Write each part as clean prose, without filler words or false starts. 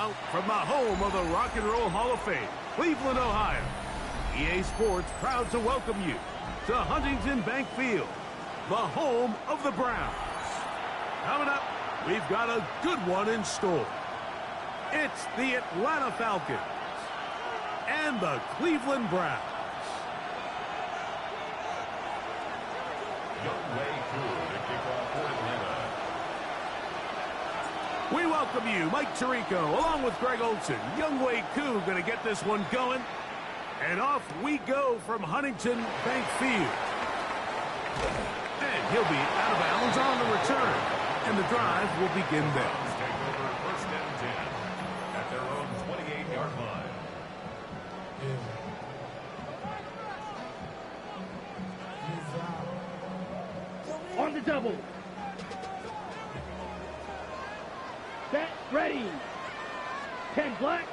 now, from the home of the Rock and Roll Hall of Fame, Cleveland, Ohio, EA Sports proud to welcome you to Huntington Bank Field, the home of the Browns. Coming up, we've got a good one in store. It's the Atlanta Falcons and the Cleveland Browns. We welcome you, Mike Tirico, along with Greg Olson. Younghoe Koo going to get this one going. And off we go from Huntington Bank Field. And he'll be out of bounds on the return. And the drive will begin then. Take over first and 10 at their own 28-yard line. On the double. Set, ready. 10 black.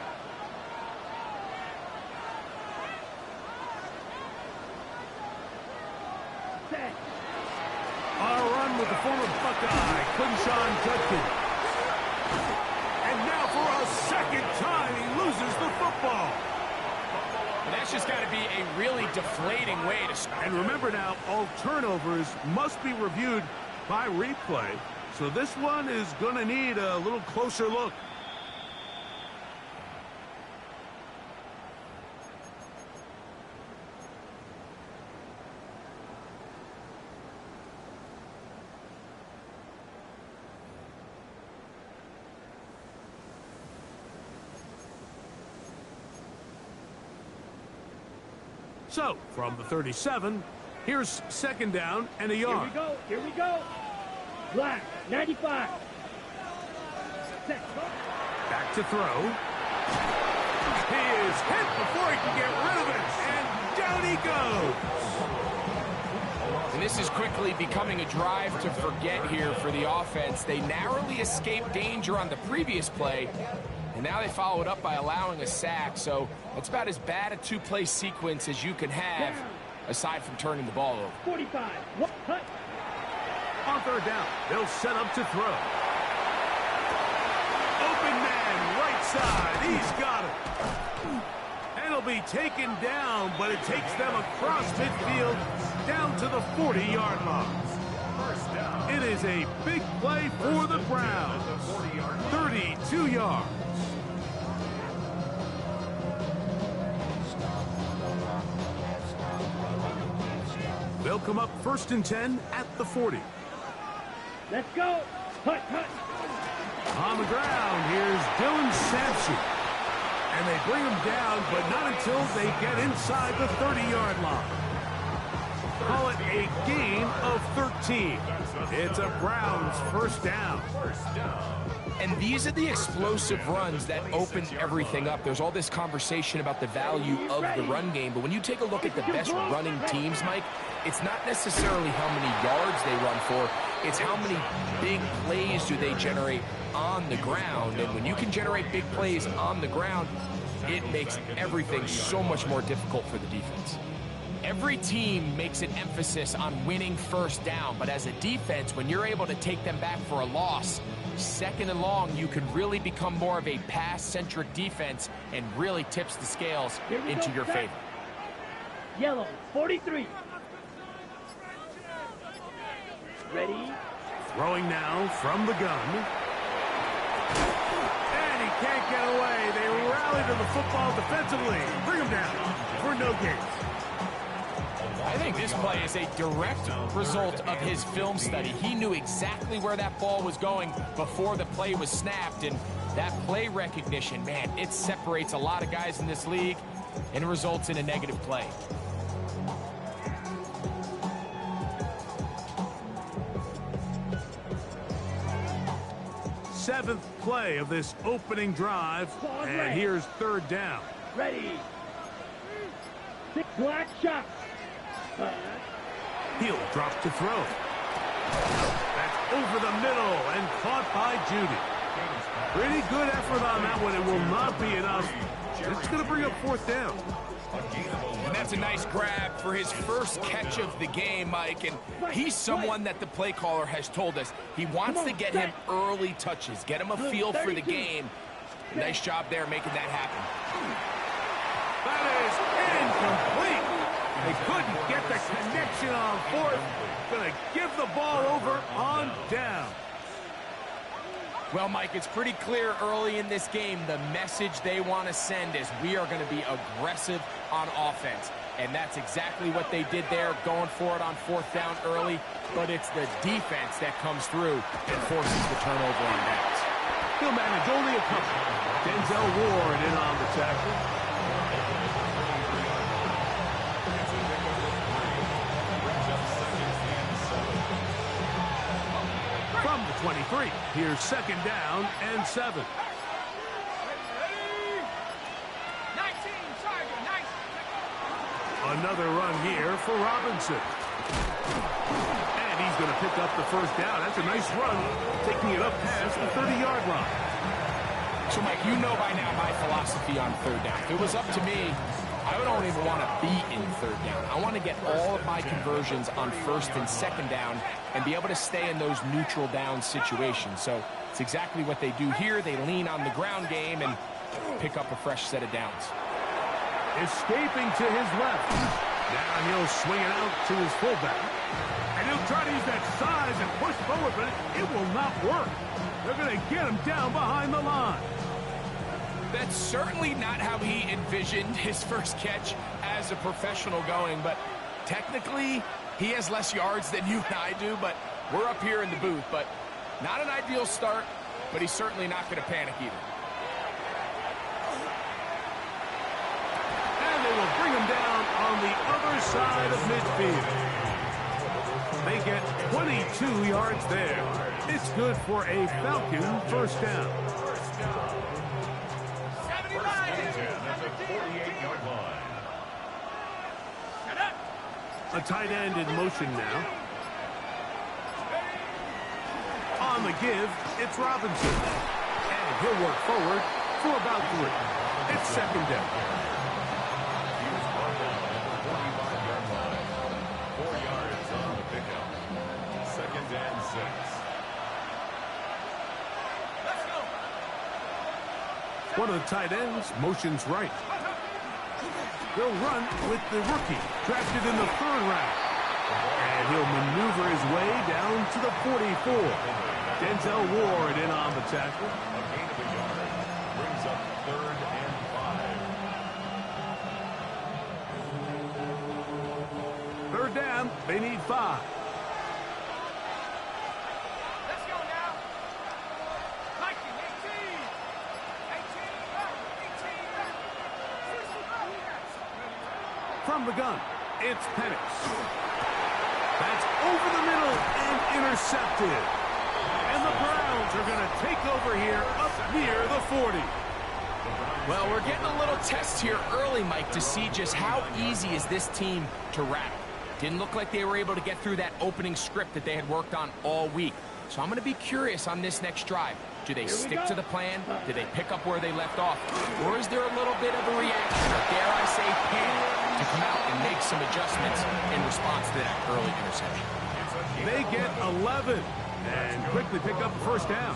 Set. On a run with the former Buckeye, Quinshawn Judkins. And now for a second time, he loses the football. And that's just got to be a really deflating way to start. And remember now, all turnovers must be reviewed by replay. So this one is going to need a little closer look. So, from the 37, here's second down and a yard. Here we go. Black, 95. Set. Back to throw. He is hit before he can get rid of it, and down he goes. And this is quickly becoming a drive to forget here for the offense. They narrowly escaped danger on the previous play, and now they follow it up by allowing a sack. So it's about as bad a two-play sequence as you can have, aside from turning the ball over. 45. What? Cut. On third down, they'll set up to throw. Open man, right side. He's got it. And he'll be taken down, but it takes them across midfield down to the 40-yard line. It is a big play for the Browns. 32 yards. They'll come up first and 10 at the 40. Let's go. Hut. On the ground, here's Dylan Sampson. And they bring him down, but not until they get inside the 30-yard line. Call it a gain of 13. It's a Browns first down. And these are the explosive runs that open everything up. There's all this conversation about the value of the run game, but when you take a look at the best running teams, Mike, it's not necessarily how many yards they run for, it's how many big plays do they generate on the ground. And when you can generate big plays on the ground, it makes everything so much more difficult for the defense. Every team makes an emphasis on winning first down, but as a defense, when you're able to take them back for a loss, second and long, you can really become more of a pass-centric defense and really tips the scales into your favor. Yellow, 43. Ready? Throwing now from the gun. And he can't get away. They rally to the football defensively. Bring him down for no gain. I think this play is a direct result of his film study. He knew exactly where that ball was going before the play was snapped, and that play recognition, man, it separates a lot of guys in this league and results in a negative play. Seventh play of this opening drive, and here's third down. Ready. 6 black shots. He'll drop to throw. That's over the middle and caught by Judy. Pretty good effort on that one. It will not be enough. It's going to bring up fourth down. And that's a nice grab for his first catch of the game, Mike. And he's someone that the play caller has told us he wants to get him early touches, get him a feel for the game. Nice job there making that happen. That is incomplete. They couldn't get the connection on fourth. Going to give the ball over on down. Well, Mike, it's pretty clear early in this game the message they want to send is we are going to be aggressive on offense. And that's exactly what they did there, going for it on fourth down early. But it's the defense that comes through and forces the turnover on downs. He'll manage only a couple. Denzel Ward in on the tackle. From the 23, here's second down and 7. Another run here for Robinson. And he's going to pick up the first down. That's a nice run, taking it up past the 30-yard line. So, Mike, you know by now my philosophy on third down. If it was up to me, I don't even want to be in third down. I want to get all of my conversions on first and second down and be able to stay in those neutral down situations. So it's exactly what they do here. They lean on the ground game and pick up a fresh set of downs. Escaping to his left. Now he'll swing it out to his fullback. And he'll try to use that size and push forward, but it will not work. They're going to get him down behind the line. That's certainly not how he envisioned his first catch as a professional going, but technically he has less yards than you and I do, but we're up here in the booth. But not an ideal start, but he's certainly not going to panic either. And they will bring him down on the other side of midfield. They get 22 yards there. It's good for a Falcon first down. A tight end in motion now. On the give, it's Robinson. And he'll work forward for about 3. It's second down. 4 yards on the pickup. Second and 6. One of the tight ends motions right. He'll run with the rookie, drafted in the 3rd round. And he'll maneuver his way down to the 44. Denzel Ward in on the tackle. A gain of a yard. Brings up 3rd and 5. 3rd down, they need 5. Let's go now. 19, 18. 18. From the gun, it's Penix. That's over the middle and intercepted. And the Browns are going to take over here up near the 40. Well, we're getting a little test here early, Mike, to see just how easy is this team to rattle. Didn't look like they were able to get through that opening script that they had worked on all week. So I'm going to be curious on this next drive. Do they stick to the plan? Do they pick up where they left off? Or is there a little bit of a reaction, or dare I say panic, to come out and make some adjustments in response to that early interception? They get 11 and quickly pick up the first down.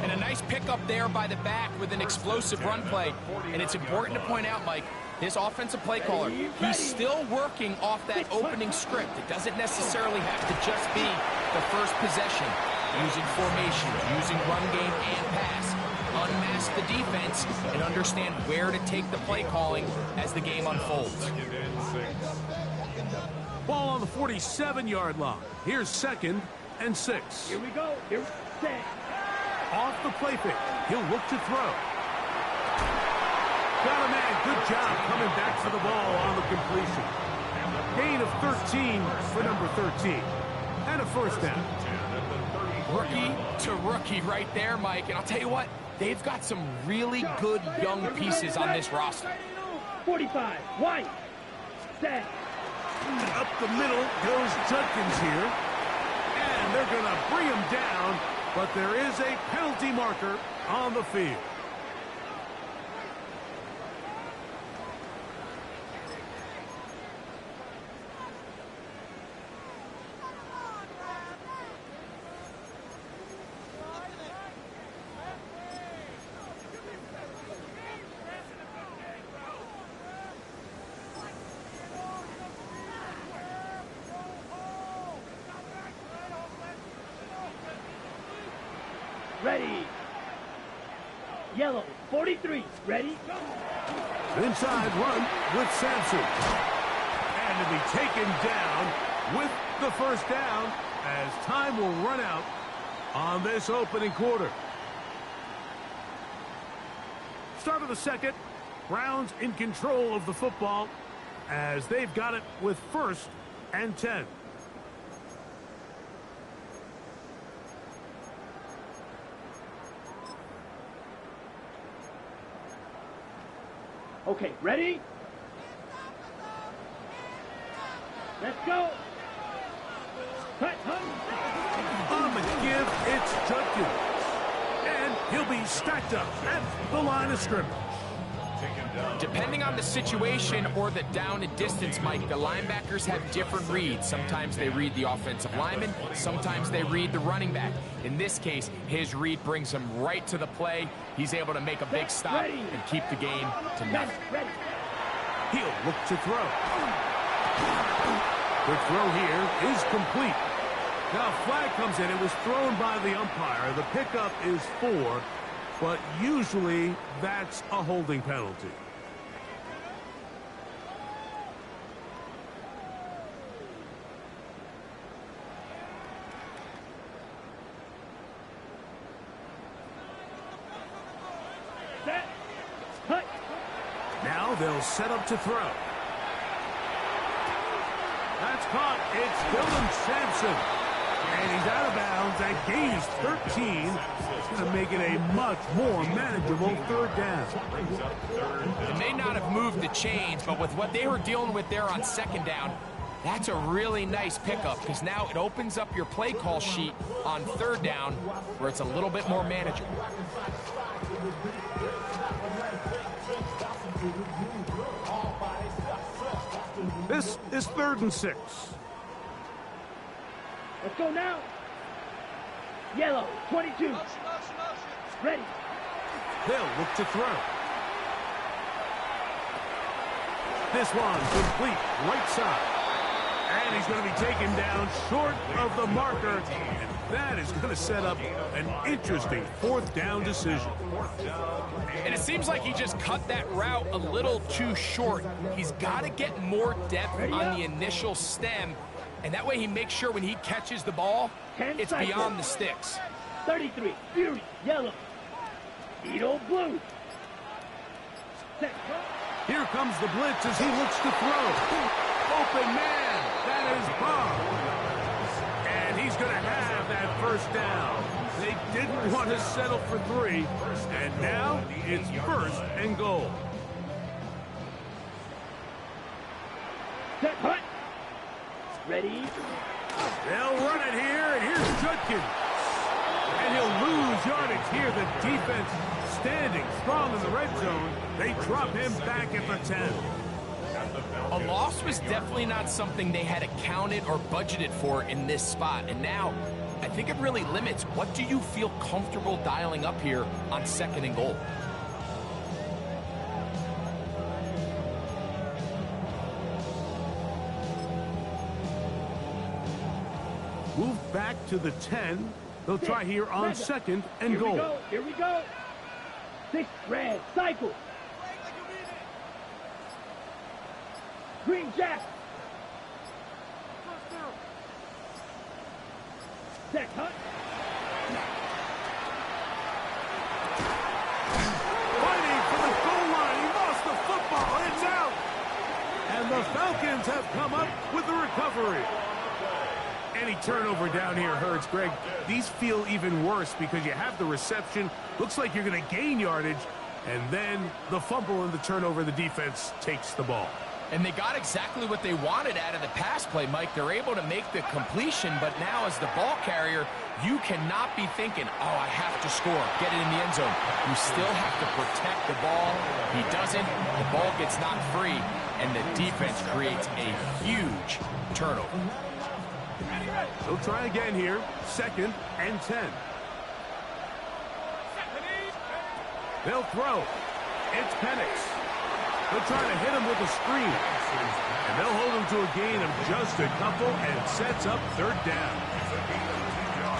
And a nice pickup there by the back with an explosive run play. And it's important to point out, Mike, this offensive play caller, he's still working off that opening script. It doesn't necessarily have to just be the first possession. Using formation, using run game and pass. Unmask the defense and understand where to take the play calling as the game unfolds. Ball on the 47-yard line. Here's 2nd and 6. Here we go. Here, set. Off the play fake. He'll look to throw. Got a man. Good job coming back for the ball on the completion. Gain of 13 for number 13. And a first down. Rookie to rookie right there, Mike. And I'll tell you what, they've got some really good young pieces on this roster. 45. White. Set. Up the middle goes Judkins here. And they're going to bring him down, but there is a penalty marker on the field. ready. Yellow, 43, ready, go. Inside run with Sampson. And to be taken down with the first down as time will run out on this opening quarter. Start of the second. Browns in control of the football as they've got it with 1st and 10. Okay, ready? Let's go. Cut, On the give, it's Judkins. And he'll be stacked up at the line of scrimmage. Depending on the situation or the down and distance, Mike, the linebackers have different reads. Sometimes they read the offensive lineman. Sometimes they read the running back. In this case, his read brings him right to the play. He's able to make a big stop and keep the game to nothing. He'll look to throw. The throw here is complete. Now flag comes in. It was thrown by the umpire. The pickup is 4, but usually that's a holding penalty. set, cut. Now they'll set up to throw. That's caught. It's Dylan Sampson. And he's out of bounds. That gain is 13. It's going to make it a much more manageable 3rd down. They may not have moved the chains, but with what they were dealing with there on 2nd down, that's a really nice pickup because now it opens up your play call sheet on 3rd down where it's a little bit more manageable. This is 3rd and 6. Let's go now. Yellow, 22. Ready. They'll look to throw. This one complete right side. And he's going to be taken down short of the marker. And that is going to set up an interesting 4th down decision. And it seems like he just cut that route a little too short. He's got to get more depth on the initial stem. And that way he makes sure when he catches the ball, it's beyond the sticks. 33, Fury, yellow. Edo, blue. Set. Here comes the blitz as he looks to throw. Open man. That is Bob. And he's going to have that 1st down. They didn't want to settle for 3. And now it's 1st and goal. Set, cut. Ready. They'll run it here, and here's Judkins. And he'll lose yardage here. The defense standing strong in the red zone. They drop him back at the 10. A loss was definitely not something they had accounted or budgeted for in this spot. And now, I think it really limits what do you feel comfortable dialing up here on 2nd and goal. Move back to the 10. They'll try here on 2nd and goal. Here we go. 6, red, cycle. Green jack. Set, cut. Fighting for the goal line. He lost the football. It's out. And the Falcons have come up with the recovery. Any turnover down here hurts, Greg. These feel even worse because you have the reception. Looks like you're going to gain yardage. And then the fumble and the turnover, the defense takes the ball. And they got exactly what they wanted out of the pass play, Mike. They're able to make the completion, but now as the ball carrier, you cannot be thinking, oh, I have to score, get it in the end zone. You still have to protect the ball. He doesn't. The ball gets knocked free, and the defense creates a huge turnover. They'll try again here. 2nd and 10. They'll throw. It's Penix. They'll try to hit him with a screen. And they'll hold him to a gain of just a couple and sets up 3rd down.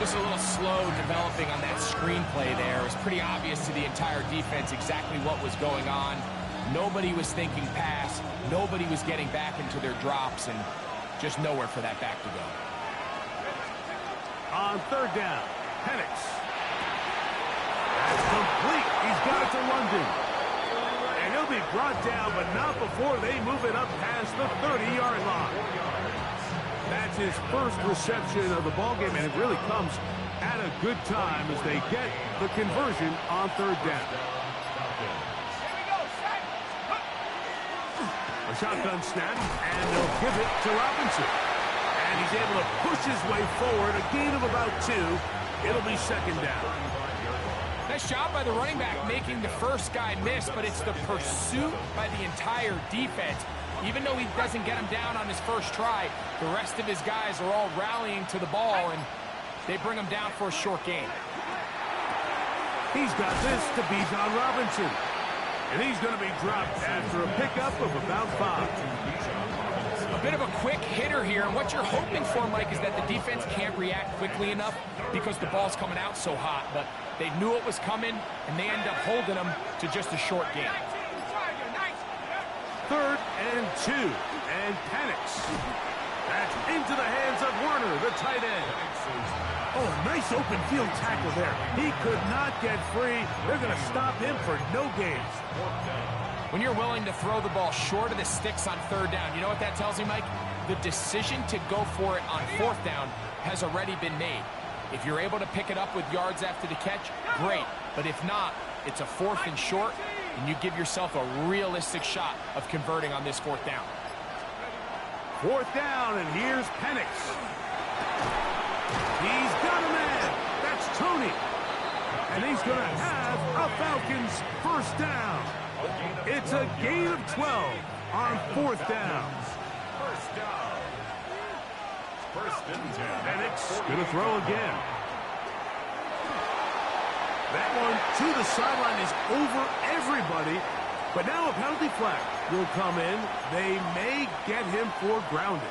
Just a little slow developing on that screenplay there. It was pretty obvious to the entire defense exactly what was going on. Nobody was thinking pass. Nobody was getting back into their drops, and just nowhere for that back to go. On third down, Penix. That's complete. He's got it to London. And he'll be brought down, but not before they move it up past the 30-yard line. That's his first reception of the ballgame, and it really comes at a good time as they get the conversion on third down. A shotgun snap, and they'll give it to Robinson. And he's able to push his way forward, a gain of about 2. It'll be second down. Nice job by the running back making the first guy miss, but it's the pursuit by the entire defense. Even though he doesn't get him down on his first try, the rest of his guys are all rallying to the ball, and they bring him down for a short gain. He's got this to Bijan Robinson. And he's going to be dropped after a pickup of about 5. A bit of a quick hitter here, and what you're hoping for, Mike, is that the defense can't react quickly enough because the ball's coming out so hot. But they knew it was coming, and they end up holding them to just a short gain. Third and 2, and Penix. That's into the hands of Warner, the tight end. Oh, nice open field tackle there. He could not get free. They're going to stop him for no gains. When you're willing to throw the ball short of the sticks on third down, you know what that tells me, Mike? The decision to go for it on fourth down has already been made. If you're able to pick it up with yards after the catch, great. But if not, it's a 4th and short, and you give yourself a realistic shot of converting on this 4th down. 4th down, and here's Penix. He's got a man. That's Tony. And he's going to have a Falcons first down. It's a gain of 12 on 4th down. First and 10. Penix going to throw again. That one to the sideline is over everybody. But now a penalty flag will come in. They may get him for grounding.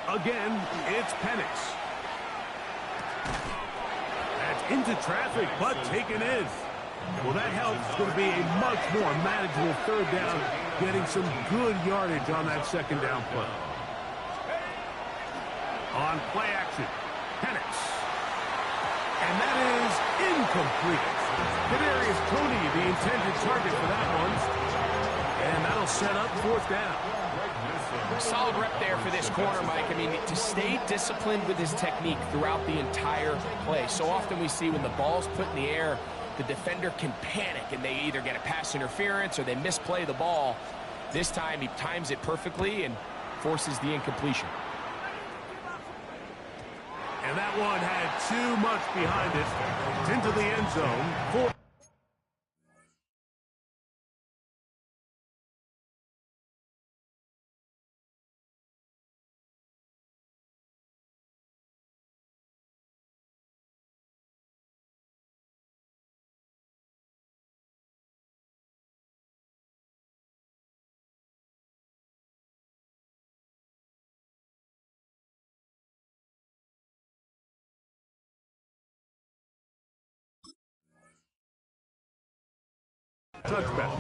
Again, it's Penix. That's into traffic, but taken in. Well, that helps. It's going to be a much more manageable third down, getting some good yardage on that second down play. On play action, Penix. And that is incomplete. Kadarius Toney, the intended target for that one. And that'll set up 4th down. Solid rep there for this corner, Mike. I mean, to stay disciplined with his technique throughout the entire play. So often we see when the ball's put in the air, the defender can panic, and they either get a pass interference or they misplay the ball. This time, he times it perfectly and forces the incompletion. And that one had too much behind it. It's into the end zone. Touchback.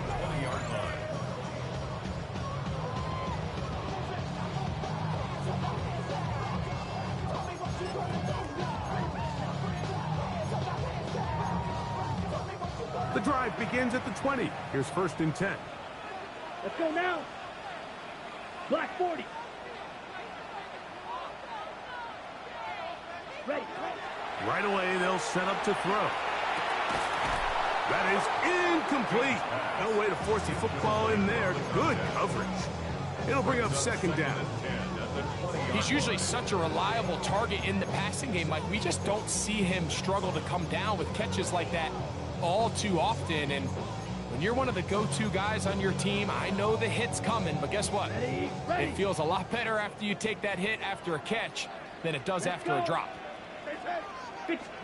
The drive begins at the 20. Here's 1st and 10. Let's go now. Black 40. Ready. Right away, they'll set up to throw. That is incomplete. No way to force the football in there. Good coverage. It'll bring up 2nd down. He's usually such a reliable target in the passing game, Mike. We just don't see him struggle to come down with catches like that all too often. And When you're one of the go-to guys on your team, I know the hit's coming, but guess what? It feels a lot better after you take that hit after a catch than it does after a drop.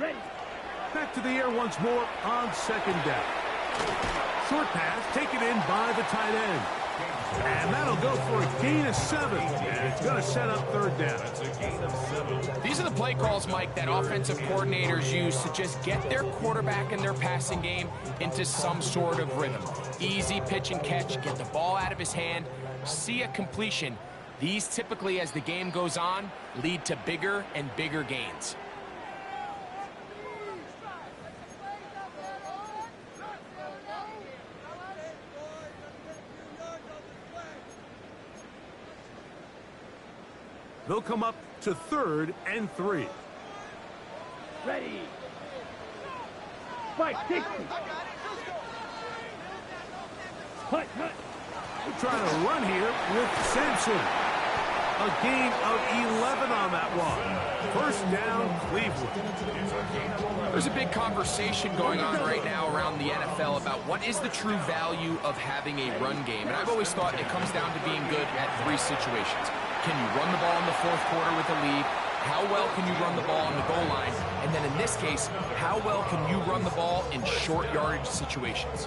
Ready. Back to the air once more on second down. Short pass taken in by the tight end. And that'll go for a gain of 7. And it's going to set up third down. That's a gain of 7. These are the play calls, Mike, that offensive coordinators use to just get their quarterback and their passing game into some sort of rhythm. Easy pitch and catch, get the ball out of his hand, see a completion. These typically, as the game goes on, lead to bigger and bigger gains. They'll come up to 3rd and 3. Ready. Fight, 60. Hut. We're trying to run here with Sampson. A gain of 11 on that one. First down, Cleveland. There's a big conversation going on right now around the NFL about what is the true value of having a run game. And I've always thought it comes down to being good at 3 situations. Can you run the ball in the 4th quarter with a lead? How well can you run the ball on the goal line? And then in this case, how well can you run the ball in short yardage situations?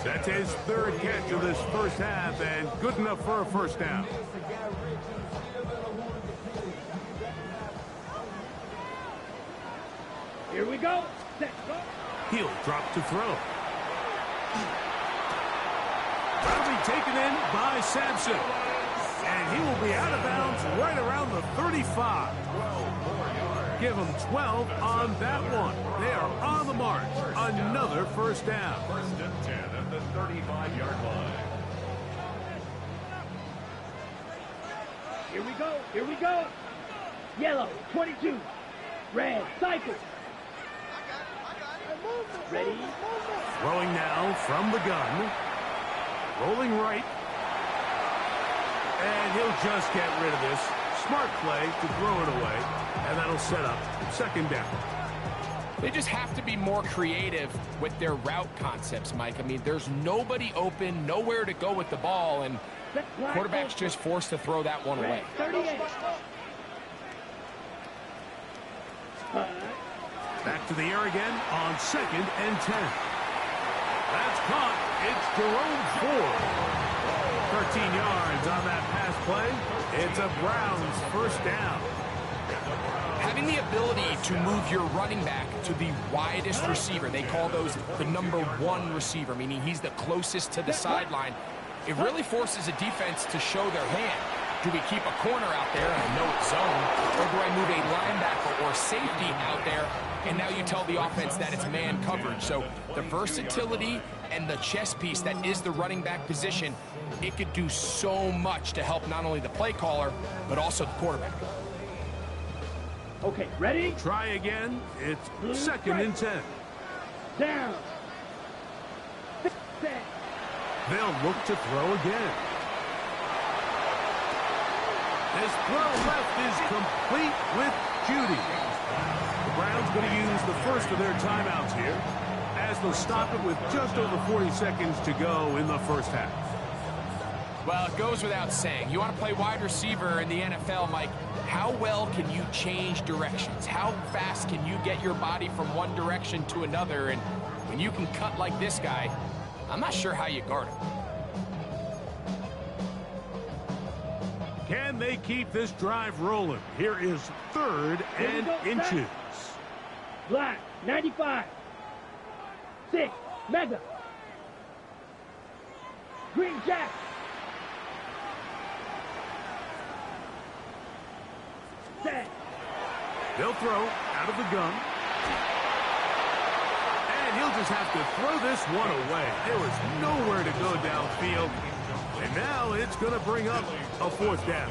That's his 3rd catch of this first half, and good enough for a first down. Here we go. Set, go. He'll drop to throw. That'll be taken in by Sampson. And he will be out of bounds right around the 35. Give him 12 on that one. They are on the march. Another first down. 1st and 10 at the 35-yard line. Here we go. Yellow, 22. Red, cycle. Ready. Throwing now from the gun. Rolling right. And he'll just get rid of this. Smart play to throw it away. And that'll set up 2nd down. They just have to be more creative with their route concepts, Mike. I mean, there's nobody open, nowhere to go with the ball, and quarterback's just forced to throw that one away. 38. Back to the air again on 2nd and 10. That's caught. It's Jerome Ford. 13 yards on that pass play. It's a Browns first down. Having the ability to move your running back to the widest receiver, they call those the number 1 receiver, meaning he's the closest to the sideline. It really forces a defense to show their hand. Do we keep a corner out there and I know it's zone, or do I move a linebacker or safety out there, and now you tell the offense that it's man coverage? So the versatility and the chess piece that is the running back position, it could do so much to help not only the play caller, but also the quarterback. Okay, ready? Try again. It's 2nd and 10. Down. Set. They'll look to throw again. This throw left is complete with Judy. The Browns going to use the first of their timeouts here, as they'll stop it with just over 40 seconds to go in the first half. Well, it goes without saying. You want to play wide receiver in the NFL, Mike, how well can you change directions? How fast can you get your body from one direction to another? And when you can cut like this guy, I'm not sure how you guard him. Can they keep this drive rolling? Here is 3rd and inches. Black, 95. 6, Mega. Green Jack. Set. They'll throw out of the gun. And he'll just have to throw this one away. There was nowhere to go downfield. And now it's going to bring up a 4th down.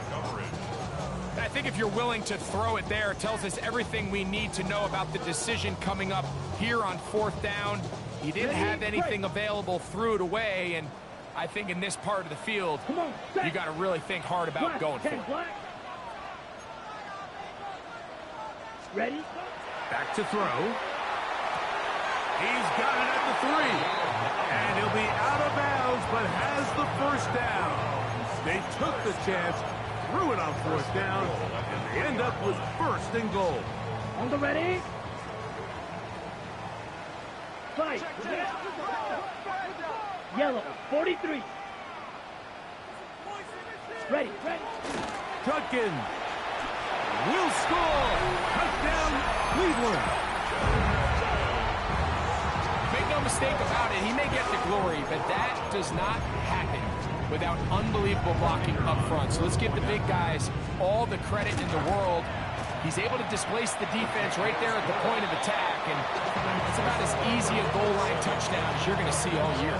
I think if you're willing to throw it there, it tells us everything we need to know about the decision coming up here on 4th down. He didn't have anything available, threw it away, and I think in this part of the field, you got to really think hard about going for it. Ready? Back to throw. He's got it at the 3. And he'll be out of bounds, but has the first down. They took the chance, threw it on 4th down, and they end up with 1st and goal. On the ready. Fight. Yellow, 43. Ready. Judkins will score. Touchdown, Cleveland. Make no mistake about it, he may get the glory, but that does not happen without unbelievable blocking up front. So let's give the big guys all the credit in the world. He's able to displace the defense right there at the point of attack, and it's about as easy a goal line touchdown as you're going to see all year.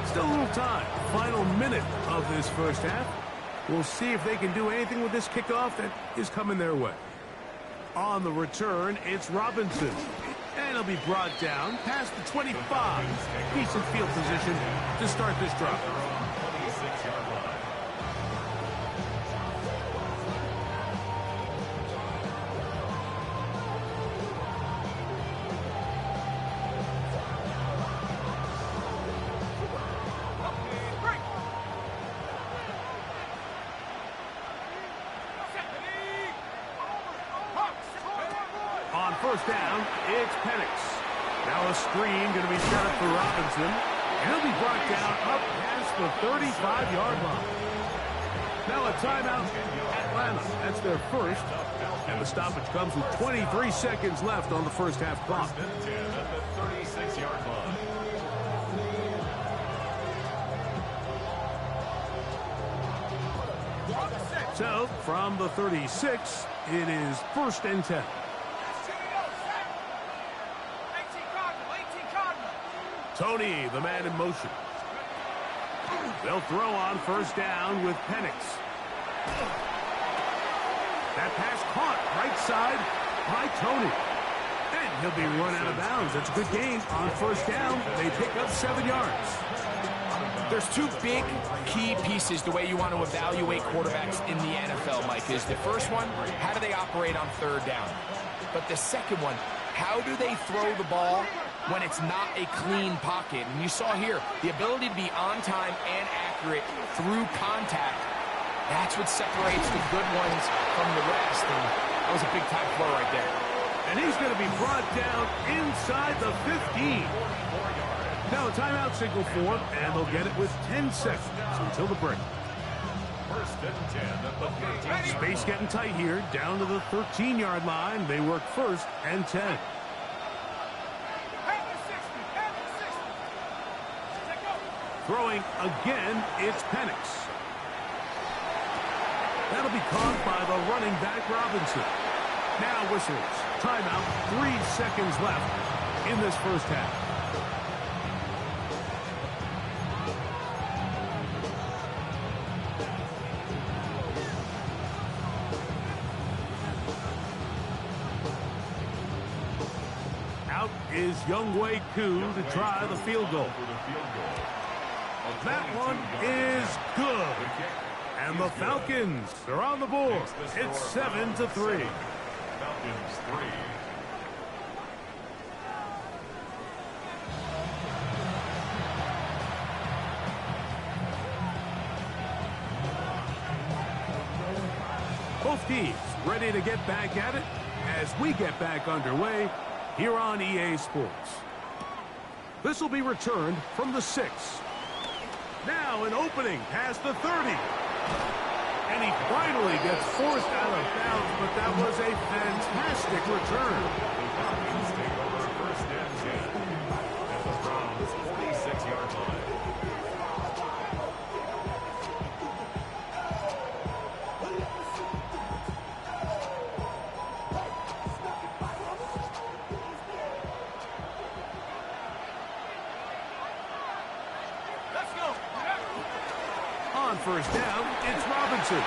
Still a little time. Final minute of this first half. We'll see if they can do anything with this kickoff that is coming their way. On the return, it's Robinson. And he'll be brought down past the 25. Decent field position to start this drive. 26-yard line. On 1st down, it's Penix. Now a screen going to be set up for Robinson. And he'll be brought down up past the 35-yard line. Now a timeout, Atlanta. That's their first. And the stoppage comes with 23 seconds left on the first half clock. 10 at the 36-yard line. So, from the 36, it is 1st and 10. 18 Cardinal. Tony, the man in motion. They'll throw on 1st down with Penix. That pass caught right side by Tony. And he'll be run out of bounds. That's a good gain on 1st down. They pick up 7 yards. There's two big key pieces the way you want to evaluate quarterbacks in the NFL, Mike, is the first one, how do they operate on 3rd down? But the second one, how do they throw the ball when it's not a clean pocket? And you saw here, the ability to be on time and accurate through contact, that's what separates the good ones from the rest. And that was a big-time throw right there. And he's going to be brought down inside the 15. Now a timeout signal for him, and they'll get it with 10 seconds until the break. 1st and 10 at the 13. Space getting tight here, down to the 13-yard line. They work 1st and 10. Throwing again, it's Penix. That'll be caught by the running back Robinson. Now whistles. Timeout, 3 seconds left in this first half. Out is Younghoe Koo to try the field goal. That one is good. And the Falcons are on the board. It's 7-3. Falcons 3. Both teams ready to get back at it as we get back underway here on EA Sports. This will be returned from the 6. Now an opening past the 30. And he finally gets forced out of bounds, but that was a fantastic return. The Falcons take over 1st and 10 at the Browns' 46-yard line. On 1st down, it's Robinson.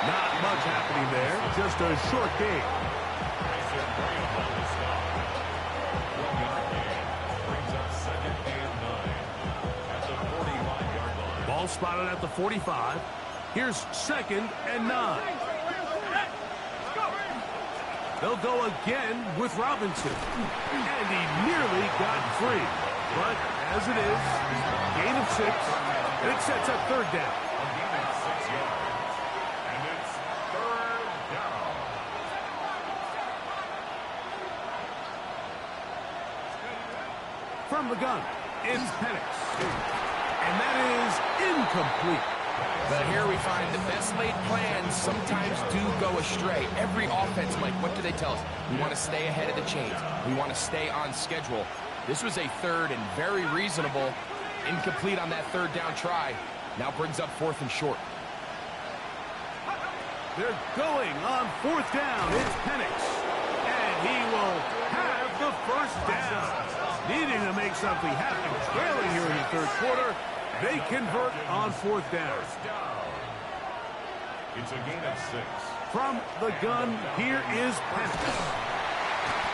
Not much happening there, just a short gain. Mason Graham on the stop. 1-yard gain. Brings up 2nd and 9 at the 45-yard line. Ball spotted at the 45. Here's 2nd and 9. They'll go again with Robinson. And he nearly got free. But as it is, gain of 6, and it sets up third down. A gain of 6 yards. And it's third down. From the gun, it's Penix. And that is incomplete. But here we find the best laid plans sometimes do go astray. Every offense, Mike, what do they tell us? We want to stay ahead of the chains. We want to stay on schedule. This was a third and very reasonable. Incomplete on that third down try. Now brings up 4th and short. They're going on 4th down. It's Penix. And he will have the first down. Needing to make something happen. Trailing here in the third quarter. They convert on 4th down. It's a gain of 6. From the gun, here is Penix.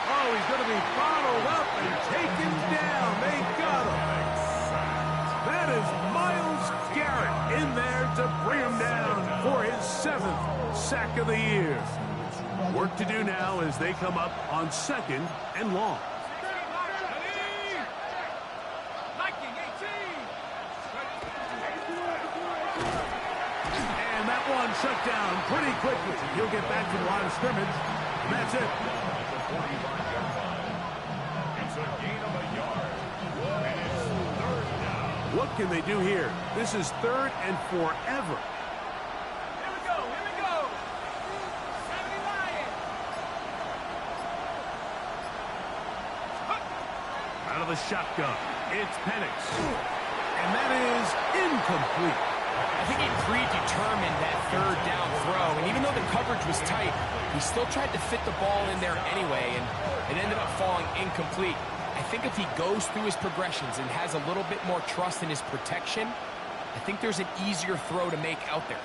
Oh, he's going to be bottled up and taken down. They got him. That is Myles Garrett in there to bring him down for his 7th sack of the year. Work to do now as they come up on 2nd and long. And that one shut down pretty quickly. He'll get back to the line of scrimmage, and that's it. At the 45-yard line. It's a gain of a yard. And it's third down. What can they do here? This is 3rd and forever. Here we go, here we go. 70 Lions. Out of the shotgun, it's Penix. And that is incomplete. I think he predetermined that third down throw, and even though the coverage was tight, he still tried to fit the ball in there anyway, and it ended up falling incomplete. I think if he goes through his progressions and has a little bit more trust in his protection, I think there's an easier throw to make out there.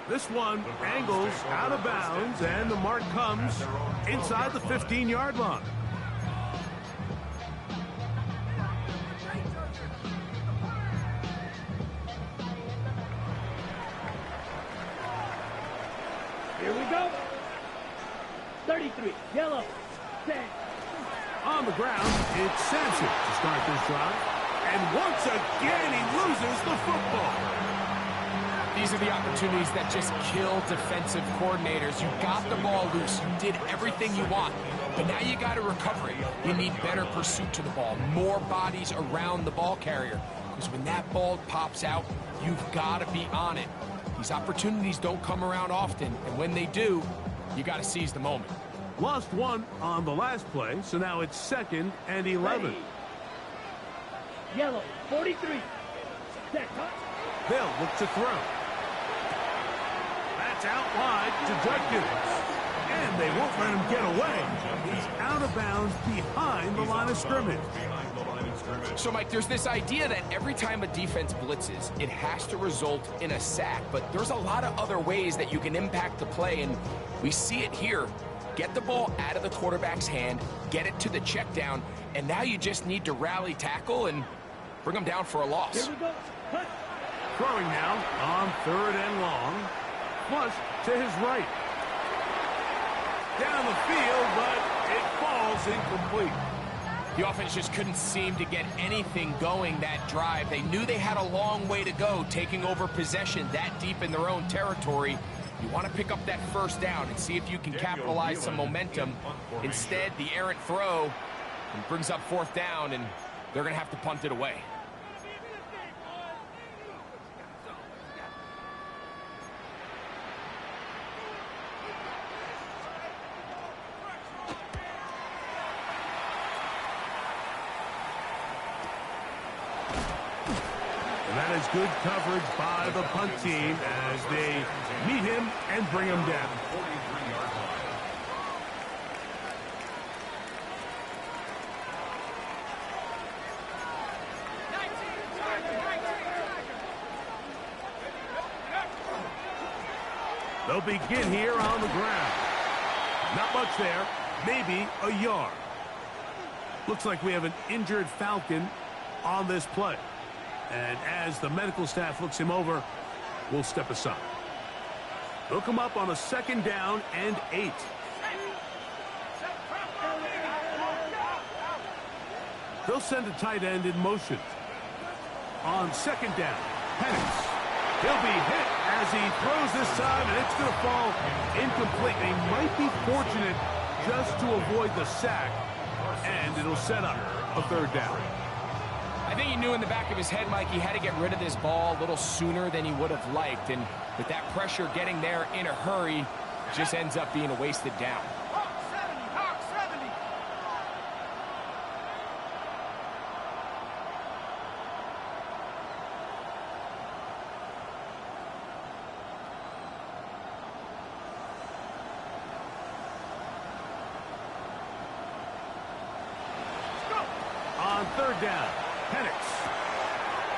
This one angles out of bounds, and the mark comes inside the 15-yard line. Here we go. 33, yellow, set. On the ground, it's Sampson to start this drive. And once again, he loses the football. These are the opportunities that just kill defensive coordinators. You got the ball loose. You did everything you want. But now you got to recover it. You need better pursuit to the ball, more bodies around the ball carrier. Because when that ball pops out, you've got to be on it. These opportunities don't come around often, and when they do, you got to seize the moment. Lost one on the last play, so now it's 2nd and 11. Ready. Yellow, 43. Set, cut. They'll look to throw. That's out wide to Judkins. And they won't let him get away. He's out of bounds behind the line of scrimmage. So, Mike, there's this idea that every time a defense blitzes, it has to result in a sack. But there's a lot of other ways that you can impact the play, and we see it here. Get the ball out of the quarterback's hand, get it to the check down, and now you just need to rally tackle and bring them down for a loss. Here we go. Cut. Throwing now on 3rd and long. Flush to his right. Down the field, but it falls incomplete. The offense just couldn't seem to get anything going that drive. They knew they had a long way to go, taking over possession that deep in their own territory. You want to pick up that first down and see if you can capitalize some momentum. Instead, the errant throw brings up 4th down, and they're going to have to punt it away. And that is good coverage by the punt team as they meet him and bring him down. 43-yard line. They'll begin here on the ground. Not much there, maybe a yard. Looks like we have an injured Falcon on this play. And as the medical staff looks him over, we'll step aside. Hook him up on a 2nd down and 8. They'll send a tight end in motion. On 2nd down, Penix. He'll be hit as he throws this time, and it's going to fall incomplete. He might be fortunate just to avoid the sack, and it'll set up a 3rd down. I think he knew in the back of his head, Mike, he had to get rid of this ball a little sooner than he would have liked. And with that pressure getting there in a hurry, just ends up being a wasted down. Hawk 70, Hawk 70. On 3rd down, Penix.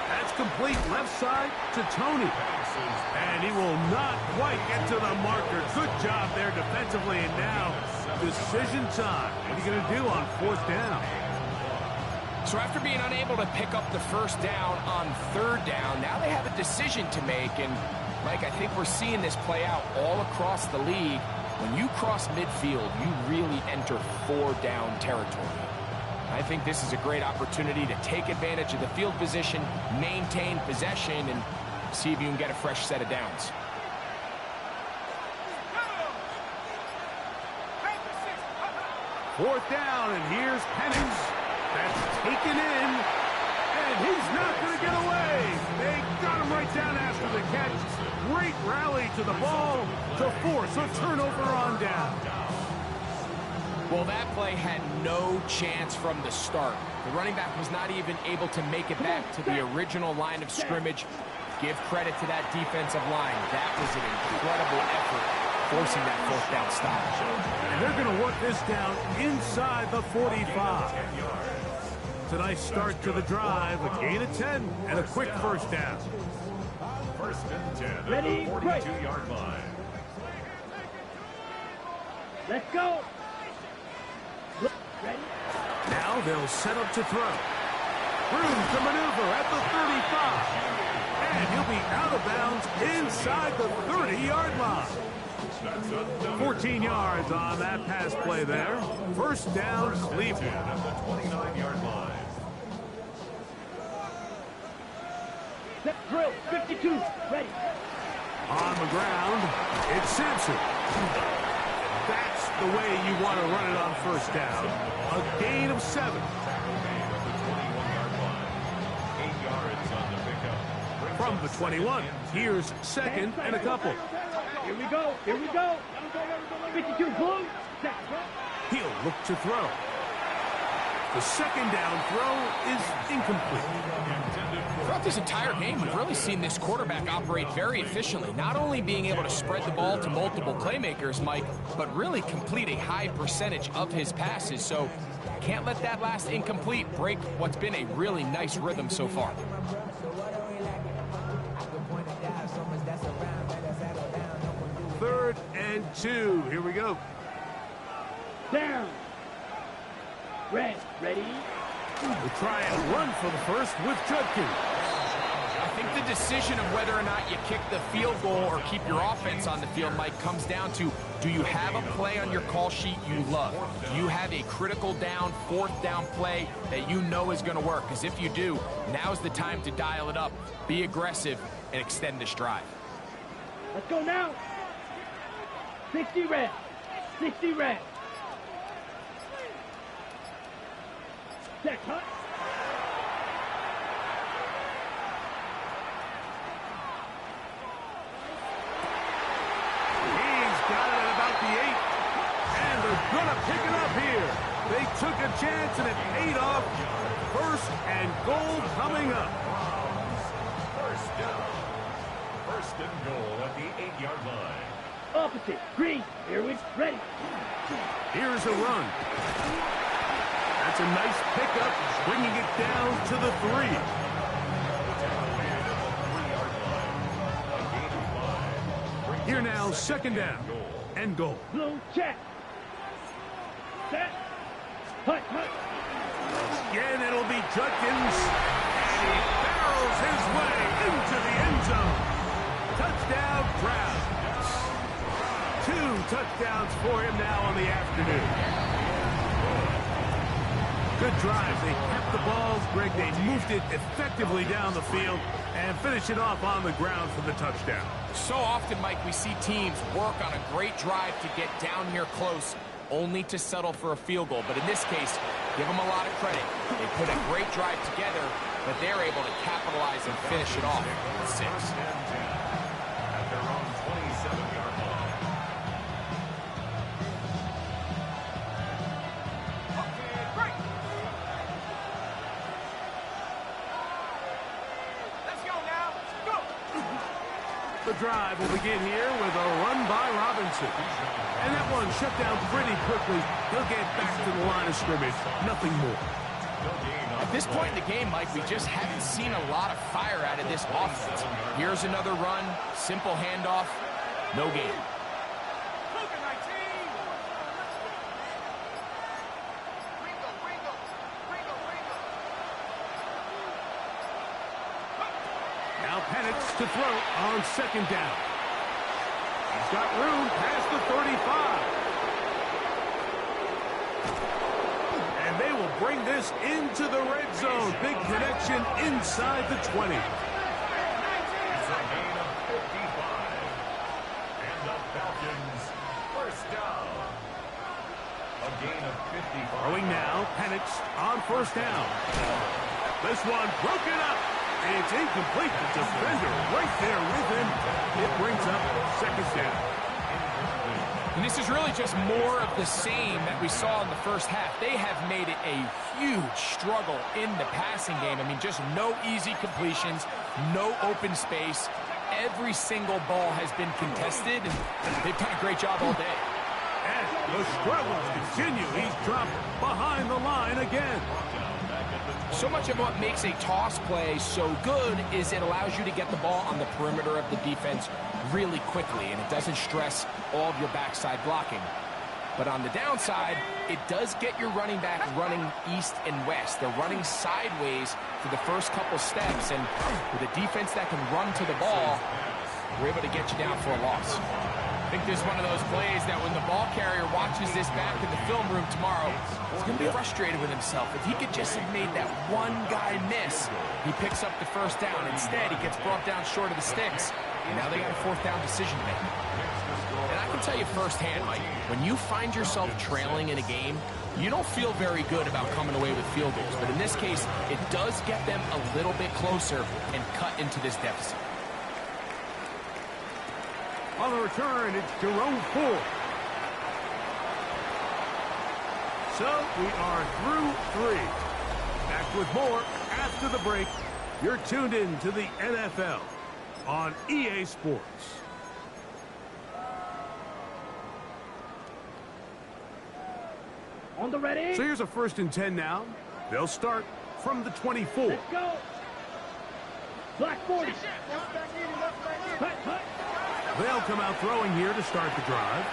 That's complete left side to Tony. And he will not quite get to the marker. Good job there defensively. And now, decision time. What are you going to do on 4th down? So after being unable to pick up the 1st down on 3rd down, now they have a decision to make. And, Mike, I think we're seeing this play out all across the league. When you cross midfield, you really enter 4-down territory. I think this is a great opportunity to take advantage of the field position, maintain possession, and see if you can get a fresh set of downs. Fourth down, and here's Penix. That's taken in, and he's not going to get away. They got him right down after the catch. Great rally to the ball to force a turnover on down. Well, that play had no chance from the start. The running back was not even able to make it back to the original line of scrimmage. Give credit to that defensive line. That was an incredible effort, forcing that 4th down stop. And they're going to work this down inside the 45. It's a nice start to the drive, a gain of 10, and a quick 1st down. 1st and 10 Ready, at the 42-yard line. Let's go. Ready? Now they'll set up to throw. Room to maneuver at the 35. And he'll be out of bounds inside the 30-yard line. 14 yards on that pass play there. 1st down, Cleveland. At the 29-yard line. Set drill. 52. Ready. On the ground, it's Sampson. That's the way you want to run it on 1st down. A gain of 7. At the 21-yard line. 8 yards on the pickup. From the 21, here's 2nd and a couple. Here we go. Here we go. 52 blue. Set. He'll look to throw. The 2nd down throw is incomplete. Throughout this entire game, we've really seen this quarterback operate very efficiently, not only being able to spread the ball to multiple playmakers, Mike, but really complete a high percentage of his passes. So can't let that last incomplete break what's been a really nice rhythm so far. 3rd and 2. Here we go. Down. Red. Ready. We'll try and run for the 1st with Judkins. I think the decision of whether or not you kick the field goal or keep your offense on the field, Mike, comes down to, do you have a play on your call sheet you love? Do you have a critical down, 4th down play that you know is going to work? Because if you do, now's the time to dial it up, be aggressive, and extend this drive. Let's go now. 60 red. 60 red. Set cut. He's got it at about the 8. And they're going to pick it up here. They took a chance and it paid off. 1st and goal coming up. 1st down. 1st and goal at the 8-yard line. Opposite. Green. Here we ready. Here's a run. That's a nice pickup, bringing it down to the 3. Here now, 2nd down and goal. Blue check. Set. Hut, hut. Again, it'll be Judkins, and he barrels his way into the end zone. Touchdown, Browns. touchdowns for him now on the afternoon. Good drive. They kept the balls, Greg. They moved it effectively down the field and finish it off on the ground for the touchdown. So often, Mike, we see teams work on a great drive to get down here close, only to settle for a field goal. But in this case, give them a lot of credit. They put a great drive together, but they're able to capitalize and finish it off with 6. At their own 27-yard line. Okay, great. Let's go now. Go. The drive will begin here with a run by Robinson. And that one shut down pretty quickly. He'll get back to the line of scrimmage. Nothing more. At this point in the game, Mike, we just haven't seen a lot of fire out of this offense. Here's another run, simple handoff, no gain. Look at my team. Now Penix to throw on second down. He's got room past the 35. And they will bring this into the red zone. Big connection inside the 20. It's a gain of 55. And the Falcons first down. A gain of 55. Throwing now, Penix on first down. This one broken up. It's incomplete. The defender right there with him. It brings up second down. And this is really just more of the same that we saw in the first half. They have made it a huge struggle in the passing game. I mean, just no easy completions, no open space. Every single ball has been contested, and they've done a great job all day. And the struggles continue. He's dropped behind the line again. So much of what makes a toss play so good is it allows you to get the ball on the perimeter of the defense really quickly, and it doesn't stress all of your backside blocking. But on the downside, it does get your running back running east and west. They're running sideways for the first couple steps, and with a defense that can run to the ball, we're able to get you down for a loss. I think this is one of those plays that when the ball carrier watches this back in the film room tomorrow, he's going to be frustrated with himself. If he could just have made that one guy miss, he picks up the first down. Instead, he gets brought down short of the sticks, and now they got a fourth down decision to make. And I can tell you firsthand, Mike, when you find yourself trailing in a game, you don't feel very good about coming away with field goals. But in this case, it does get them a little bit closer and cut into this deficit. On the return, it's Jerome Ford. So we are through 3. Back with more after the break. You're tuned in to the NFL on EA Sports. On the ready. So here's a 1st and 10 now. They'll start from the 24. Let's go. Black 40. Hut, hut. They'll come out throwing here to start the drive.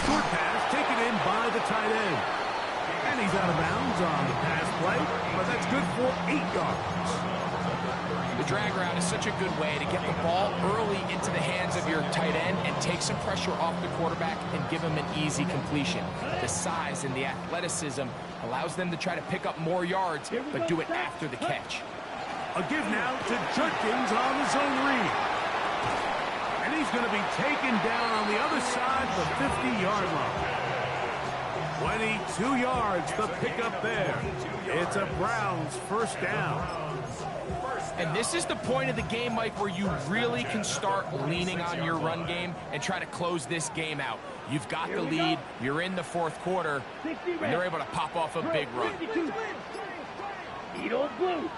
Short pass taken in by the tight end. And he's out of bounds on the pass play, but that's good for 8 yards. The drag route is such a good way to get the ball early into the hands of your tight end and take some pressure off the quarterback and give him an easy completion. The size and the athleticism allows them to try to pick up more yards, but do it after the catch. A give now to Judkins on the zone read. And he's going to be taken down on the other side, the 50-yard line. 22 yards, the pickup there. It's a Browns first down. And this is the point of the game, Mike, where you really can start leaning on your run game and try to close this game out. You've got the lead, you're in the fourth quarter, and they're able to pop off a big run. Eagle blue.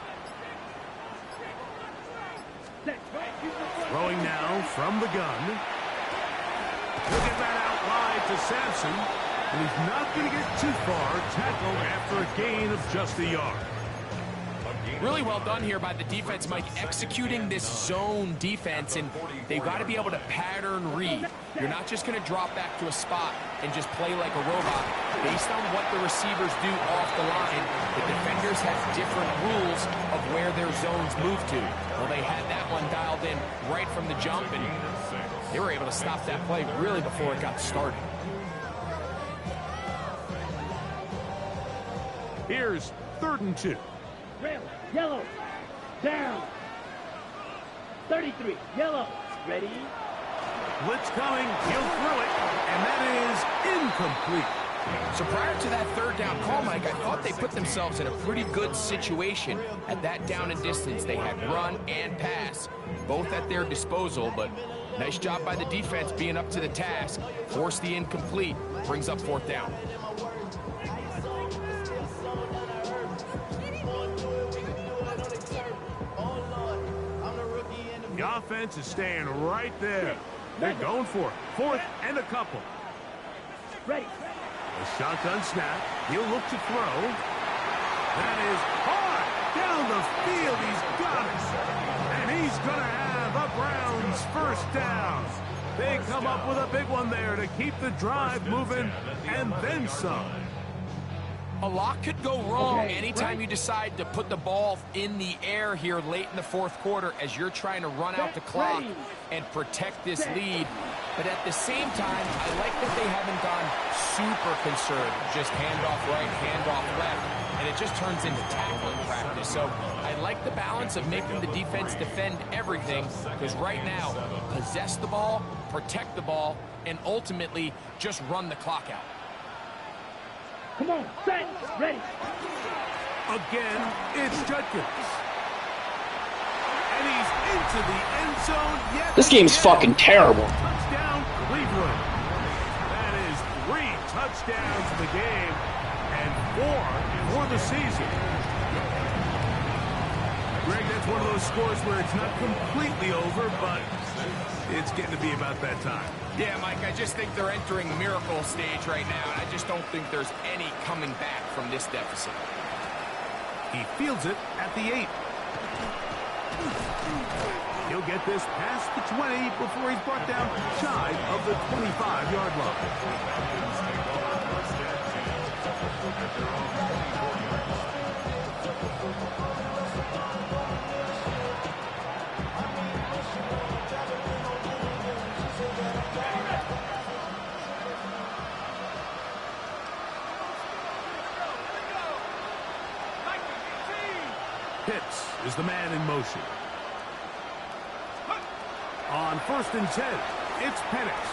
Throwing now from the gun. Look at that out wide to Sampson. And he's not going to get too far. Tackled after a gain of just a yard. A gain Really well done here by the defense, Mike, executing this zone defense, and they've got to be able to pattern read. You're not just going to drop back to a spot and just play like a robot. Based on what the receivers do off the line, the defenders have different rules of where their zones move to. Well, they had that one dialed in right from the jump, and they were able to stop that play really before it got started. Here's 3rd and 2. Red, yellow, down. 33, yellow, ready. Blitz coming, he'll throw it, and that is incomplete. So prior to that 3rd down call, Mike, I thought they put themselves in a pretty good situation at that down and distance. They had run and pass, both at their disposal, but nice job by the defense being up to the task. Force the incomplete, brings up 4th down. The offense is staying right there. They're going for it. 4th and a couple. Ready. A shotgun snap. He'll look to throw. That is hard. Down the field. He's got it. And he's going to have a Browns 1st down. They come up with a big one there to keep the drive moving and then some. A lot could go wrong anytime you decide to put the ball in the air here late in the 4th quarter as you're trying to run out the clock and protect this lead. But at the same time, I like that they haven't gone super conservative. Just handoff right, handoff left, and it just turns into tackling practice. So I like the balance of making the defense defend everything, because right now, possess the ball, protect the ball, and ultimately just run the clock out. Come on, set, ready. Again, it's Judkins. And he's into the end zone yet. This game's fucking terrible. Touchdown, Cleveland. That is 3 touchdowns in the game and 4 for the season. Greg, that's one of those scores where it's not completely over, but it's getting to be about that time. Yeah, Mike, I just think they're entering miracle stage right now, and I just don't think there's any coming back from this deficit. He fields it at the 8. He'll get this past the 20 before he's brought down shy of the 25-yard line. Pitts is the man in motion. On 1st and 10, it's Penix.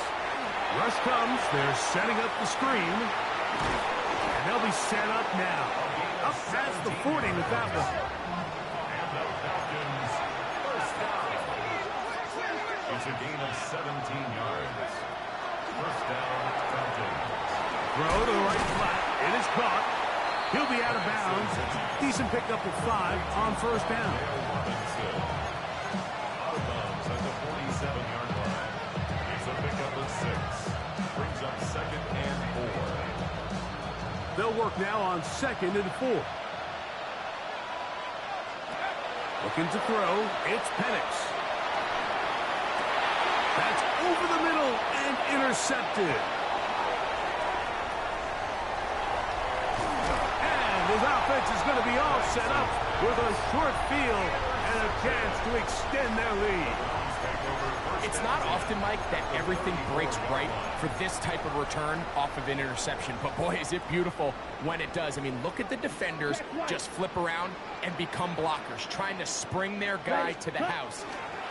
Rush comes. They're setting up the screen. And they'll be set up now. Up past the 40 with that one. It's a gain of 17 yards. 1st down, Falcons. Throw to the right flat. It is caught. He'll be out of bounds. Decent pickup of 5 on 1st down. Out of bounds at the 47-yard line. It's a pickup of 6. Brings up 2nd and 4. They'll work now on 2nd and 4. Looking to throw. It's Penix. That's over the middle and intercepted. His offense is going to be all set up with a short field and a chance to extend their lead. It's not often, Mike, that everything breaks right for this type of return off of an interception. But, boy, is it beautiful when it does. I mean, look at the defenders just flip around and become blockers, trying to spring their guy to the house.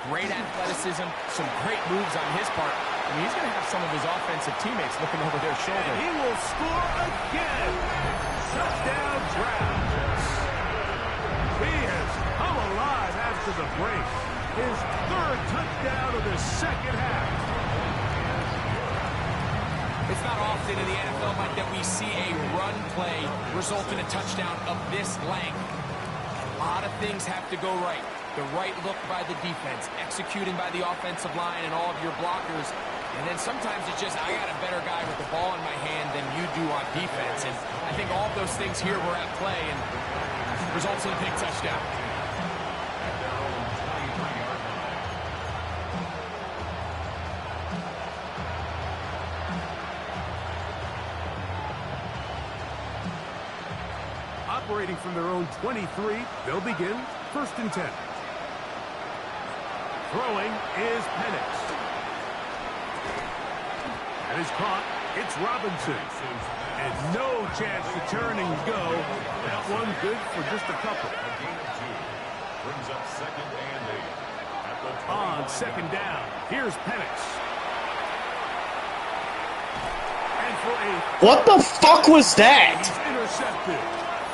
Great athleticism, some great moves on his part. I mean, he's going to have some of his offensive teammates looking over their shoulder. And he will score again. Touchdown, Browns. He has come alive after the break. His 3rd touchdown of the 2nd half. It's not often in the NFL, Mike, that we see a run play result in a touchdown of this length. A lot of things have to go right. The right look by the defense, executing by the offensive line and all of your blockers. And then sometimes it's just, I got a better guy with the ball in my hand than you do on defense. And I think all of those things here were at play. And results in a big touchdown. At their own 23-yard line. Operating from their own 23, they'll begin 1st and 10. Throwing is Penix. That is caught. It's Robinson. And no chance to turn and go. That one good for just a couple. A gain of 2. Brings up 2nd and 8. At the 21 On 2nd down, here's Penix. And for 8. What the fuck was that? He's intercepted.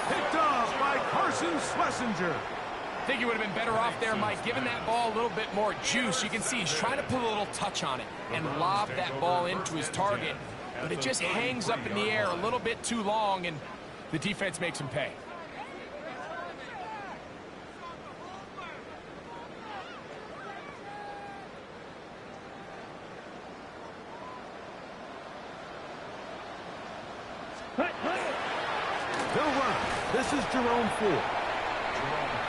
Picked off by Carson Schlesinger. I think he would have been better off there, Mike, giving that ball a little bit more juice. You can see he's trying to put a little touch on it and lob that ball into his target. But it just hangs up in the air a little bit too long, and the defense makes him pay. They'll run. This is Jerome Ford.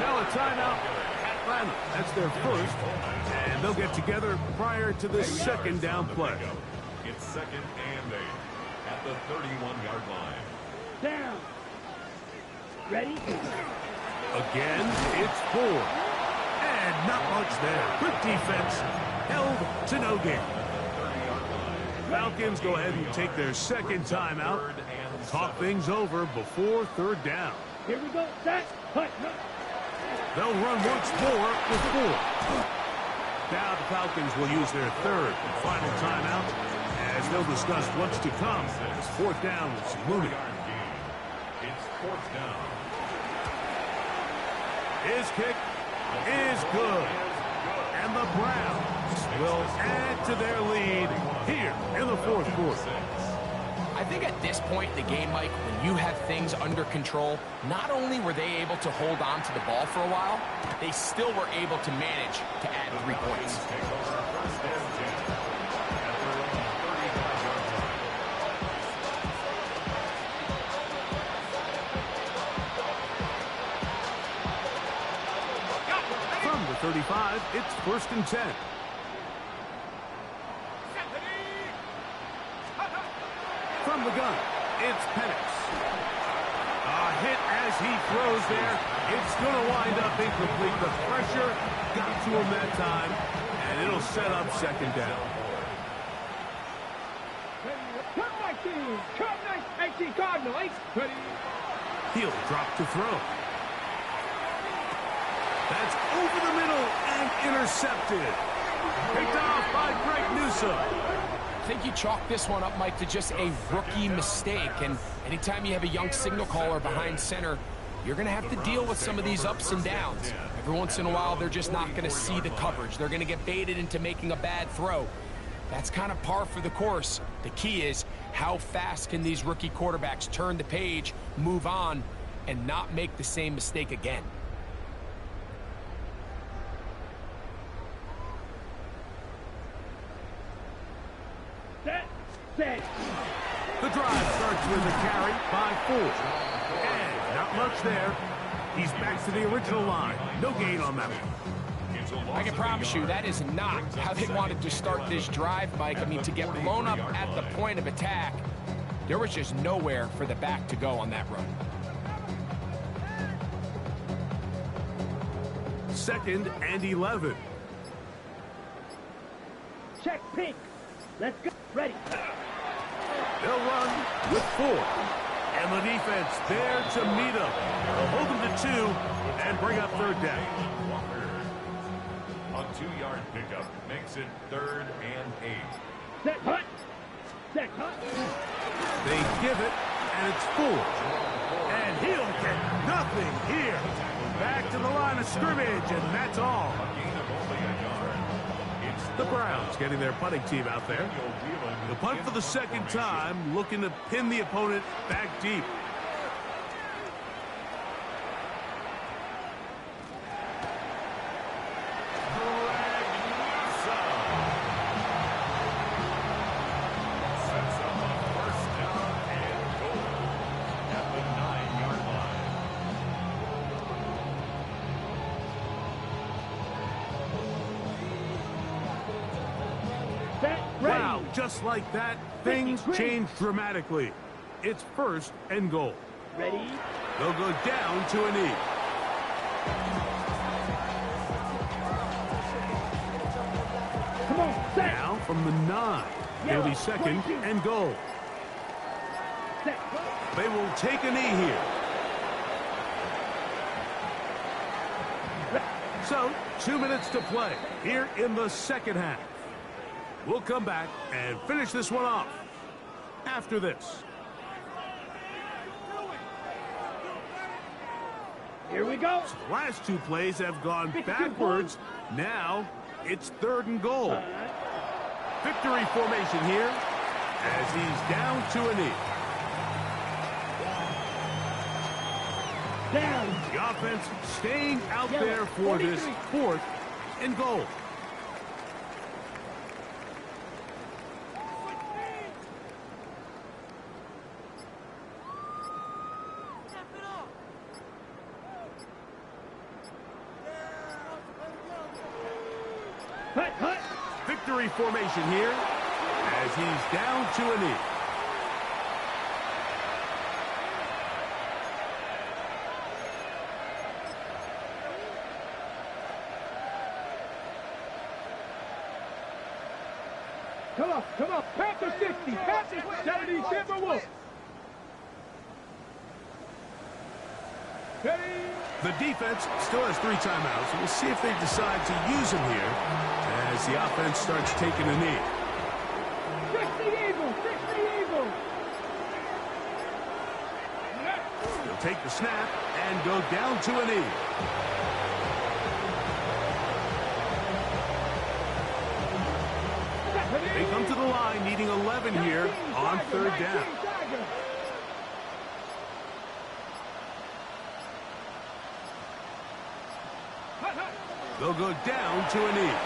Now a timeout, Atlanta. That's their first. And they'll get together prior to the 2nd down play. It's 2nd and 8. At the 31-yard line. Down. Ready? Again, it's Ford. And not much there. Good defense. Held to no gain. Falcons go ahead and take their 2nd timeout. Talk things over before 3rd down. Here we go. Set. Hut. They'll run once more with Ford. Now the Falcons will use their 3rd and final timeout, as they'll discuss what's to come. It's 4th down with Mooney. It's 4th down. His kick is good. And the Browns will add to their lead here in the 4th quarter. I think at this point in the game, Mike, when you have things under control, not only were they able to hold on to the ball for a while, they still were able to manage to add 3 points. Take over 1st and 10. At their own 35-yard line. From the 35, it's 1st and 10. From the gun, it's Penix. A hit as he throws there. It's going to wind up incomplete. The pressure got to him that time, and it'll set up 2nd down. Come my team. Come nice. AC Cardinal. Ready? He'll drop to throw. That's over the middle and intercepted. Picked off by Greg Newsome. I think you chalk this one up, Mike, to just a rookie mistake. And anytime you have a young signal caller behind center, you're going to have to deal with some of these ups and downs. Every once in a while, they're just not going to see the coverage. They're going to get baited into making a bad throw. That's kind of par for the course. The key is how fast can these rookie quarterbacks turn the page, move on, and not make the same mistake again. Set. The drive starts with a carry by Ford. And not much there. He's back to the original line. No gain on that one. I can promise you that is not how they wanted to start this drive, Mike. I mean, to get blown up at the point of attack, there was just nowhere for the back to go on that run. 2nd and 11. Check pink. Let's go. Ready. They'll run with 4. And the defense there to meet them. They'll hold them to 2 and bring up 3rd down. A 2-yard pickup makes it 3rd and 8. Set. Hut. Set. Hut. They give it, and it's Ford. And he'll get nothing here. Back to the line of scrimmage, and that's all. A gain of only a yard. It's The Browns getting their punting team out there. The punt for the 2nd time, looking to pin the opponent back deep. Sets up a 1st down and goal at the 9-yard line. Just like that, things change dramatically. It's 1st and goal. Ready? They'll go down to a knee. Come on, set. Now from the 9. It'll be 2nd and goal. Set. They will take a knee here. So, 2 minutes to play here in the 2nd half. We'll come back and finish this one off after this. Here we go. The last 2 plays have gone backwards. Now, it's 3rd and goal. Victory formation here as he's down to a knee. Down. The offense staying out there for this 4th and goal. Hut, hut. Victory formation here as he's down to a knee. Come on. Panther 60. Panther 70. Timberwolves. The defense still has 3 timeouts. We'll see if they decide to use them here as the offense starts taking a knee. Fix the eagle. Fix the eagle. They'll take the snap and go down to a knee. They come to the line needing 11 here on 3rd down. They'll go down to a knee.